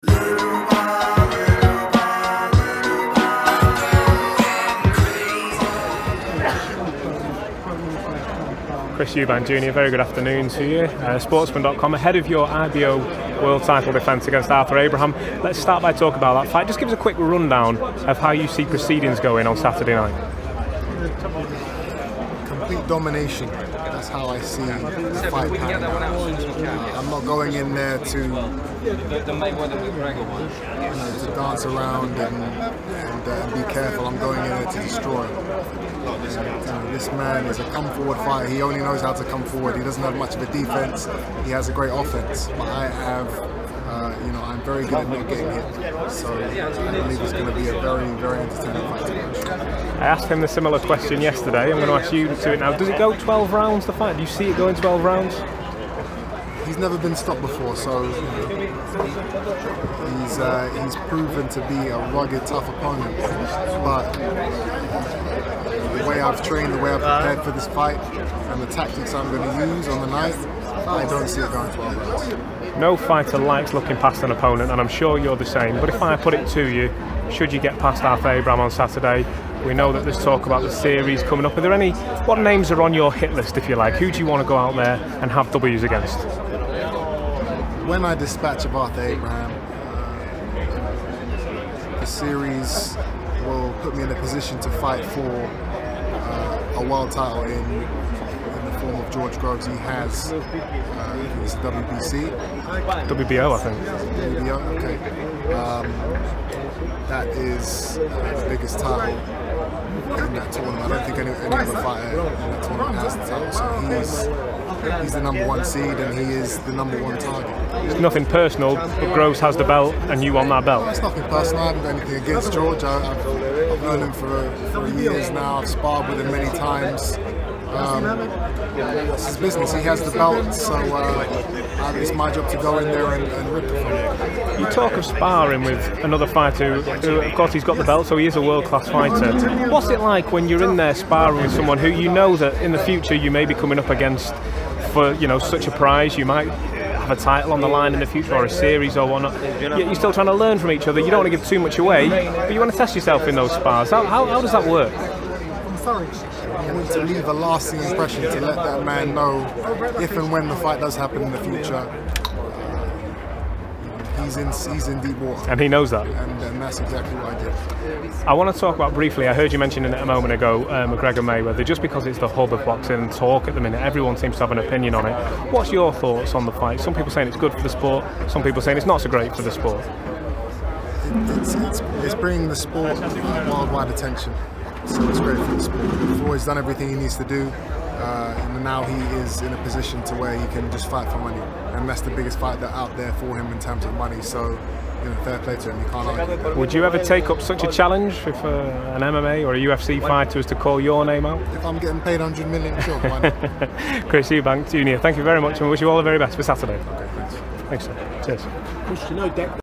Chris Eubank Jr., very good afternoon to you. Sportsman.com, ahead of your IBO world title defence against Arthur Abraham. Let's start by talking about that fight. Just give us a quick rundown of how you see proceedings going on Saturday night. Complete domination. That's how I see the fight panning out. I'm not going in there to Mayweather Mcgregor one, to dance around and be careful. I'm going in there to destroy. This man is a come-forward fighter. He only knows how to come forward. He doesn't have much of a defense. He has a great offense, but I have, I'm very good at not getting hit. So I believe it's going to be a very, very entertaining fight to watch. I asked him the similar question yesterday. I'm going to ask you to it now. Does it go 12 rounds, the fight? Do you see it going 12 rounds? He's never been stopped before, so he's proven to be a rugged, tough opponent. But the way I've trained, the way I've prepared for this fight, and the tactics I'm going to use on the night, I don't see it going 12 rounds. No fighter likes looking past an opponent, and I'm sure you're the same. But if I put it to you, should you get past Arthur Abraham on Saturday? We know that there's talk about the series coming up. Are there any, what names are on your hit list, if you like? Who do you want to go out there and have W's against? When I dispatch of Arthur Abraham, the series will put me in a position to fight for a world title in the form of George Groves. He has, it's WBC. WBO, I think. WBO, okay. That is the biggest title in that tournament. I don't think any other fighter in that tournament has the title. So he's the #1 seed and he is the #1 target. It's nothing personal, but Groves has the belt and you want that belt. It's nothing personal. I haven't got anything against George. I've known him for years now. I've sparred with him many times. It's his business. He has the belt, so it's my job to go in there and rip it from him. You talk of sparring with another fighter who, of course, he's got the belt, so he is a world-class fighter. What's it like when you're in there sparring with someone who you know that in the future you may be coming up against for, such a prize? You might have a title on the line in the future, or a series or whatnot. Yet you're still trying to learn from each other. You don't want to give too much away, but you want to test yourself in those spars. How does that work? I want to leave a lasting impression, to let that man know if and when the fight does happen in the future, he's in deep water. And he knows that. And that's exactly what I did. I want to talk about briefly, I heard you mentioning it a moment ago, Mcgregor Mayweather, just because it's the hub of boxing and talk at the minute, everyone seems to have an opinion on it. What's your thoughts on the fight? Some people saying it's good for the sport, some people saying it's not so great for the sport. It's bringing the sport worldwide attention. So it's great for the sport. He's always done everything he needs to do, and now he is in a position to where he can just fight for money, and that's the biggest fight out there for him in terms of money. So, fair play to him. You can't argue. Would you ever take up such a challenge if an MMA or a UFC fighter was to call your name out? If I'm getting paid 100 million, sure, why not? Chris Eubank Jr., thank you very much, and we wish you all the very best for Saturday. Okay, thanks. Thanks, sir. Cheers.